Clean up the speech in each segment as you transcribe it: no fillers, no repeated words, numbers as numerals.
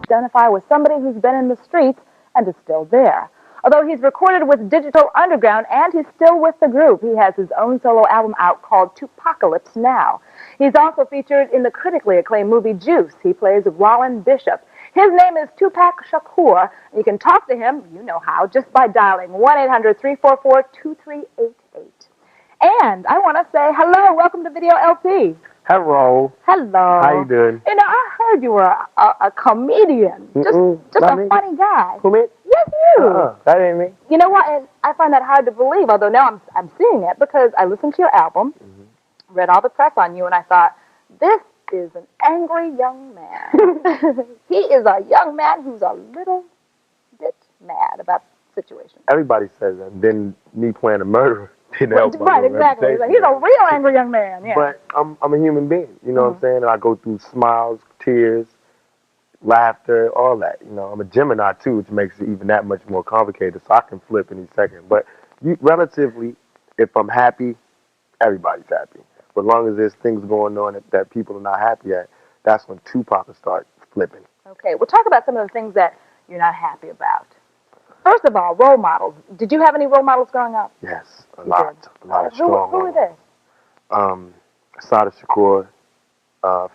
identify with somebody who's been in the streets and is still there. Although he's recorded with Digital Underground and he's still with the group, he has his own solo album out called Tupacalypse Now. He's also featured in the critically acclaimed movie Juice. He plays Rollin Bishop. His name is Tupac Shakur. You can talk to him, you know how, just by dialing 1-800-344-2388. And I want to say hello, welcome to Video LP. Hello. Hello. How you doing? You know, I heard you were a comedian. Just a funny guy. Who, me? Yes, you. That ain't me. You know what? And I find that hard to believe, although now I'm seeing it because I listened to your album, read all the press on you, and I thought, this is an angry young man. He is a young man who's a little bit mad about the situation. Everybody says that. And then me playing a murderer didn't help. Right, exactly. He's a real angry young man. Yeah. But I'm a human being. You know what I'm saying? And I go through smiles, tears, laughter, all that. You know, I'm a Gemini too, which makes it even that much more complicated. So I can flip any second. But relatively, if I'm happy, everybody's happy. But as long as there's things going on that people are not happy at, that's when Tupac will start flipping. Okay, we'll talk about some of the things that you're not happy about. First of all, role models. Did you have any role models growing up? Yes, a lot of strong. Who were they? Shakur,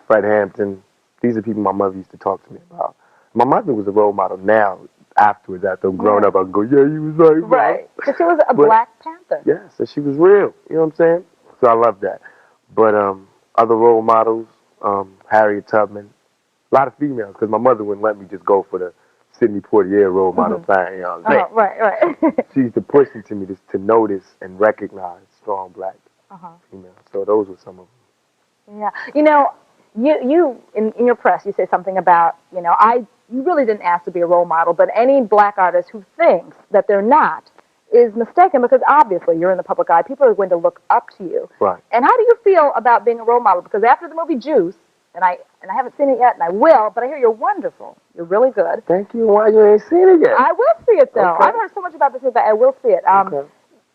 Fred Hampton. These are people my mother used to talk to me about. My mother was a role model now. Afterwards, after I'm growing up, I go, yeah, you was right, right. Because she was a Black Panther. Yeah, so she was real. You know what I'm saying? So I love that. But other role models, Harriet Tubman, a lot of females, because my mother wouldn't let me just go for the Sidney Poitier role model thing. You know what I'm saying? Right. She used to push it to me to notice and recognize strong Black females. So those were some of them. Yeah. You know, you in your press, you say something about, you know, you really didn't ask to be a role model, but any Black artist who thinks that they're not is mistaken because obviously you're in the public eye. People are going to look up to you. Right. And how do you feel about being a role model? Because after the movie Juice, and I haven't seen it yet, and I will, but I hear you're wonderful. You're really good. Thank you. Why you ain't seen it yet? I will see it, though. Okay. I've heard so much about this movie, I will see it. Okay.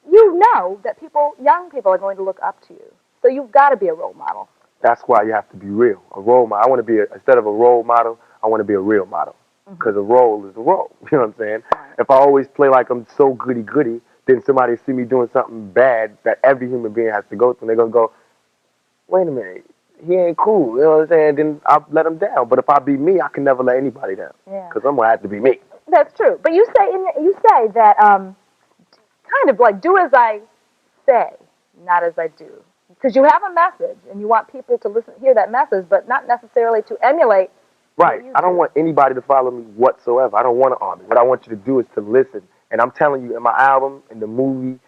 You know that young people are going to look up to you. So you've got to be a role model. That's why you have to be real. A role model. I want to be, instead of a role model, I want to be a real model. Because a role is a role. You know what I'm saying? If I always play like I'm so goody-goody, then somebody see me doing something bad that every human being has to go through, and they're going to go, wait a minute, he ain't cool. You know what I'm saying? Then I'll let him down. But if I be me, I can never let anybody down. Because I'm going to have to be me. That's true. But you say that kind of like do as I say, not as I do. Because you have a message, and you want people to hear that message, but not necessarily to emulate. Right. I don't want anybody to follow me whatsoever. I don't want an army. What I want you to do is to listen. And I'm telling you, in my album, in the movie,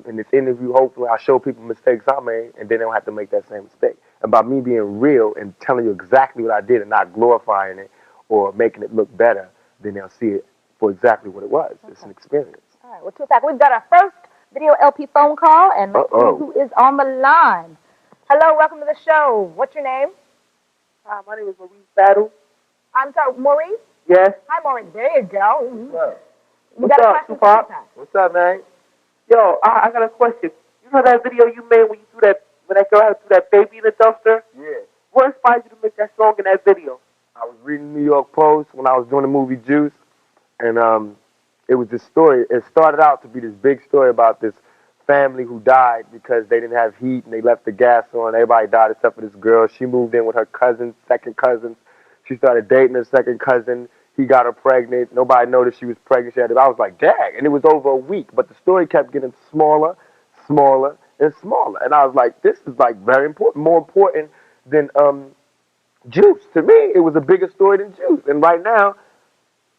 in this interview, hopefully I show people mistakes I made, and then they don't have to make that same mistake. And by me being real and telling you exactly what I did and not glorifying it or making it look better, then they'll see it for exactly what it was. It's an experience. All right. Well, Tupac, we've got our first Video LP phone call, and let's see who is on the line. Hello, welcome to the show. What's your name? Hi, my name is Maurice Battle. I'm sorry, Maurice? Yes. Hi, Maurice. There you go. What's up, Tupac? What's up, man? Yo, I got a question. You know that video you made when that girl had to do that baby in the dumpster? Yeah. What inspired you to make that song in that video? I was reading the New York Post when I was doing the movie Juice, and it was this story. It started out to be this big story about this family who died because they didn't have heat and they left the gas on. Everybody died except for this girl. She moved in with her cousins, second cousins. She started dating her second cousin. He got her pregnant. Nobody noticed she was pregnant. I was like, dang. And it was over a week. But the story kept getting smaller, smaller, and smaller. And I was like, this is like very important, more important than Juice. To me, it was a bigger story than Juice. And right now,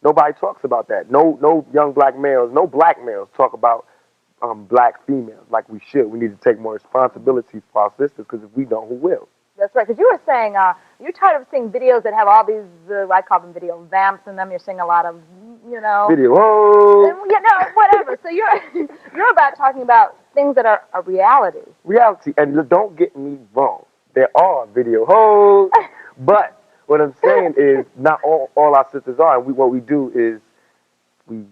nobody talks about that. No young Black males, no Black males talk about Black females like we should. We need to take more responsibility for our sisters because if we don't, who will? That's right, because you were saying you're tired of seeing videos that have all these, I call them video vamps in them. You're seeing a lot of, you know. Video whatever. So you're about talking about things that are a reality. Reality, and don't get me wrong. There are video hoes, but what I'm saying is not all our sisters are. And what we do is we,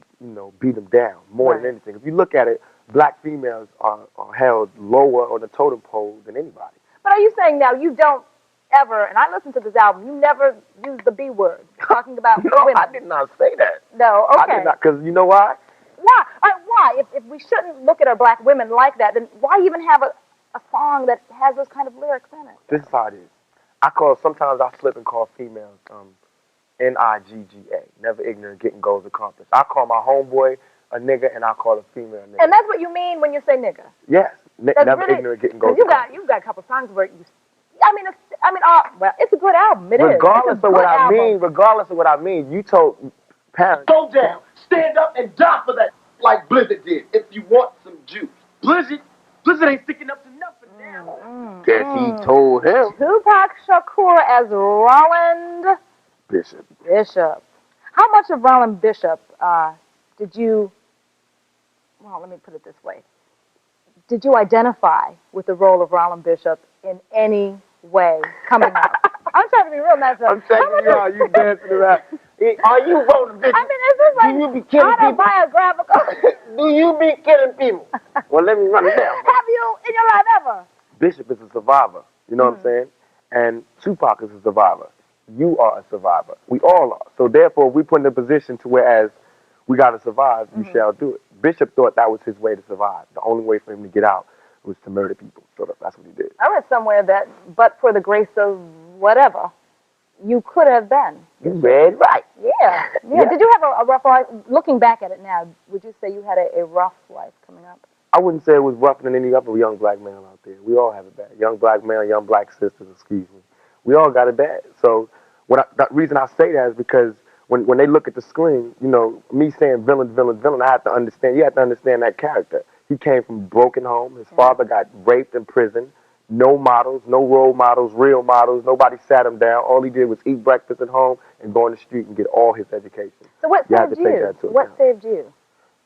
beat them down more than anything. If you look at it, Black females are held lower on the totem pole than anybody. But are you saying now you don't ever, and I listened to this album, you never used the B word, talking about No, women. I did not say that. No, okay. I did not, because you know why? Why? Why? If we shouldn't look at our black women like that, then why even have a song that has those kind of lyrics in it? This is how it is. Sometimes I slip and call females Nigga. Never ignorant, getting goals accomplished. I call my homeboy a nigga, and I call a female a nigga. And that's what you mean when you say nigga? Yes. Never really, ignorant, getting goals accomplished. You've got a couple songs where you... well, it's a good album. Regardless of what I mean, you told parents... Go down. Stand up and die for that, like Blizzard did, if you want some juice. Blizzard ain't sticking up to nothing now. Guess he told him. Tupac Shakur as Roland Bishop. How much of Roland Bishop did you... Well, let me put it this way. Did you identify with the role of Roland Bishop in any way coming up? I'm trying to be real nice. I'm checking you out. You dancing around. Are you Roland Bishop? I mean, is this like do you be killing autobiographical? Do you be killing people? Well, let me run it down. Have you in your life ever? Bishop is a survivor. You know what I'm saying? And Tupac is a survivor. You are a survivor. We all are. So therefore, we put in a position to whereas we got to survive, you shall do it. Bishop thought that was his way to survive. The only way for him to get out was to murder people. So that's what he did. I read somewhere that, but for the grace of whatever, you could have been. You read right. Yeah. Did you have a rough life? Looking back at it now, would you say you had a rough life coming up? I wouldn't say it was rougher than any other young black male out there. We all have it bad. Young black male, young black sisters, excuse me. We all got it bad. So the reason I say that is because when they look at the screen, you know, me saying villain, I have to understand. You have to understand that character. He came from a broken home. His father got raped in prison. No models, no role models, real models. Nobody sat him down. All he did was eat breakfast at home and go on the street and get all his education. So what saved you? What saved you?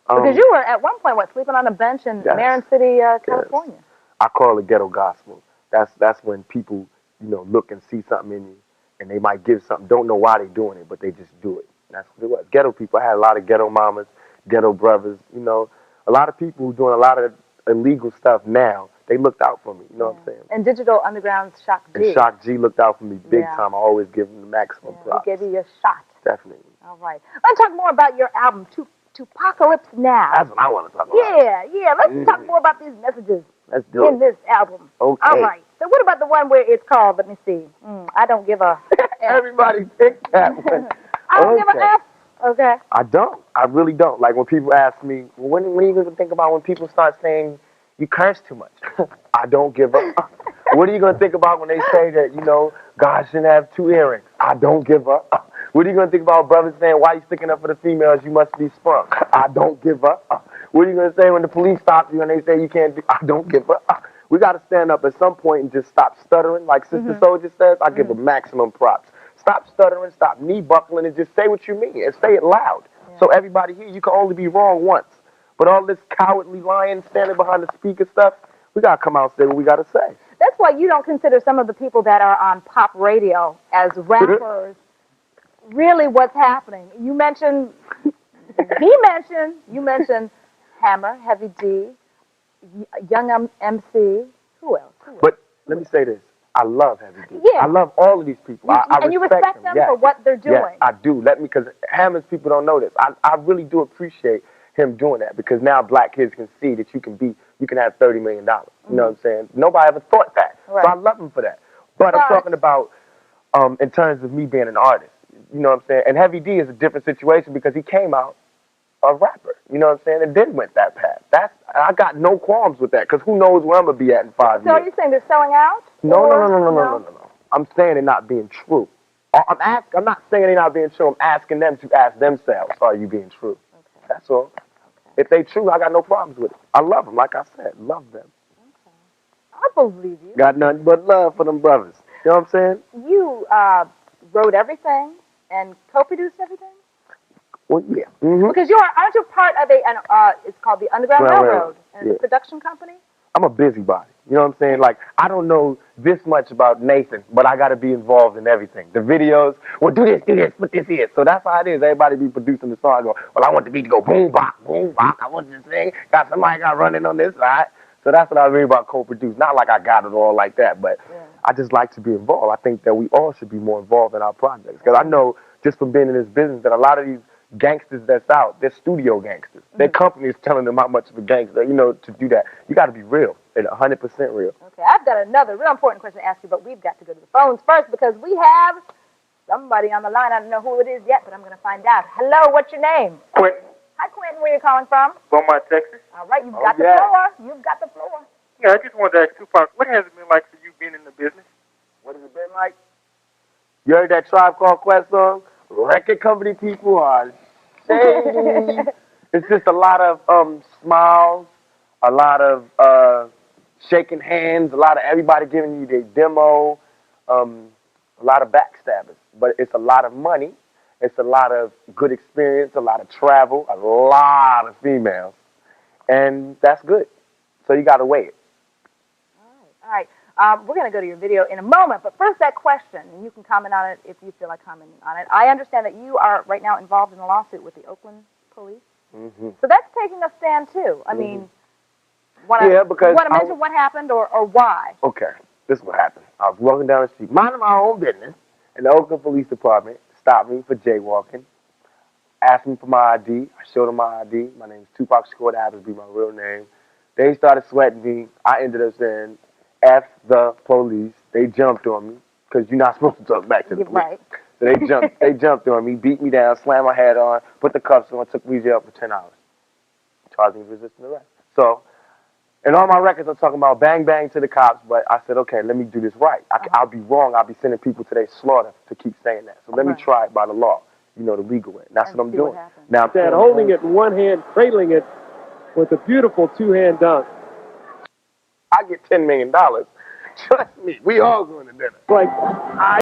Because you were at one point sleeping on a bench in Marin City, California. Yes. I call it ghetto gospel. That's when people, you know, look and see something in you, and they might give something, don't know why they're doing it, but they just do it. That's what it was. Ghetto people. I had a lot of ghetto mamas, ghetto brothers. You know, a lot of people who doing a lot of illegal stuff now. They looked out for me. You know what I'm saying? And Digital Underground's Shock G. And Shock G looked out for me big time. I always give him the maximum props. He gave you your shot. Definitely. All right. Let's talk more about your album, Tupacalypse Now. That's what I want to talk about. Yeah. Let's talk more about these messages in this album. Okay. All right. So what about the one where it's called, let me see, I Don't Give a F. Everybody picked that one. I don't give a F. Okay. I don't. I really don't. Like when people ask me, when are you going to think about when people start saying, you curse too much? I don't give up. What are you going to think about when they say that, you know, God shouldn't have 2 earrings? I don't give up. What are you going to think about brothers saying, why you sticking up for the females? You must be sprung. I don't give up. What are you going to say when the police stop you and they say you can't do? I don't give up. We got to stand up at some point and just stop stuttering. Like Sister Soldier says, I give her maximum props. Stop stuttering, stop knee buckling, and just say what you mean and say it loud. So everybody here, you can only be wrong once. But all this cowardly lying, standing behind the speaker stuff, we got to come out and say what we got to say. That's why you don't consider some of the people that are on pop radio as rappers really what's happening. You mentioned Hammer, Heavy D, Young MC. Who else? But let me say this. I love Heavy D. Yeah. I love all of these people. And you respect them for what they're doing. Yes, I do. Because Hammer's people don't know this. I really do appreciate him doing that because now black kids can see that you can have $30 million. You know what I'm saying? Nobody ever thought that. Right. So I love him for that. But I'm talking about in terms of me being an artist. You know what I'm saying? And Heavy D is a different situation because he came out a rapper. You know what I'm saying? And then went that path. I got no qualms with that because who knows where I'm going to be at in 5 years. So are you saying they're selling out? No. I'm saying they're not being true. I'm not saying they're not being true. I'm asking them to ask themselves, are you being true? Okay. That's all. Okay. If they true, I got no problems with it. I love them, like I said. Love them. Okay. I believe you. Got nothing but love for them brothers. You know what I'm saying? You wrote everything and co-produced everything? Well, yeah. Mm-hmm. Because aren't you part of it's called the Underground Railroad, and it's a production company? I'm a busybody. You know what I'm saying? Like, I don't know this much about Nathan, but I got to be involved in everything. The videos, well, do this, put this here. So that's how it is. Everybody be producing the song. I go, well, I want the beat to go boom, bop. I want this thing. Somebody got running on this side. So that's what I mean about co-produce. Not like I got it all like that, but I just like to be involved. I think that we all should be more involved in our projects. Because I know just from being in this business that a lot of these gangsters that's out, they're studio gangsters. Their company is telling them how much of a gangster, to do that. You got to be real and 100% real. Okay, I've got another real important question to ask you, but we've got to go to the phones first because we have somebody on the line. I don't know who it is yet, but I'm going to find out. Hello, what's your name? Quentin, Hi, Quentin. Where are you calling from? Beaumont, Texas. All right, you've Oh, got the yeah. floor. You've got the floor. Yeah, I just wanted to ask Tupac, what has it been like for you being in the business? What has it been like? You heard that Tribe Called Quest song? Record company people are shady. It's just a lot of smiles, a lot of shaking hands, a lot of everybody giving you their demo, a lot of backstabbers. But it's a lot of money. It's a lot of good experience, a lot of travel, a lot of females. And that's good. So you got to weigh it. All right. We're going to go to your video in a moment, but first that question, and you can comment on it if you feel like commenting on it. I understand that you are right now involved in a lawsuit with the Oakland police. Mm-hmm. So that's taking a stand, too. I mean, want because to mention what happened or why? Okay, this is what happened. I was walking down the street, minding my own business, and the Oakland Police Department stopped me for jaywalking, asked me for my ID. I showed them my ID. My name's Tupac Shakur. That happens to be my real name. They started sweating me. I ended up saying, F the police. They jumped on me, because you're not supposed to talk back to the police. Right. So they jumped on me, beat me down, slammed my head on, put the cuffs on, took me to jail for 10 hours. Charged me with resisting arrest. So, in all my records, I'm talking about bang, bang to the cops, but I said, okay, let me do this right. I'll be wrong. I'll be sending people to their slaughter to keep saying that. So let me try it by the law, the legal way. And that's what I'm doing. Now, That holding it in one hand, cradling it with a beautiful two-hand dunk. I get $10 million. Trust me, we all going to dinner. Like,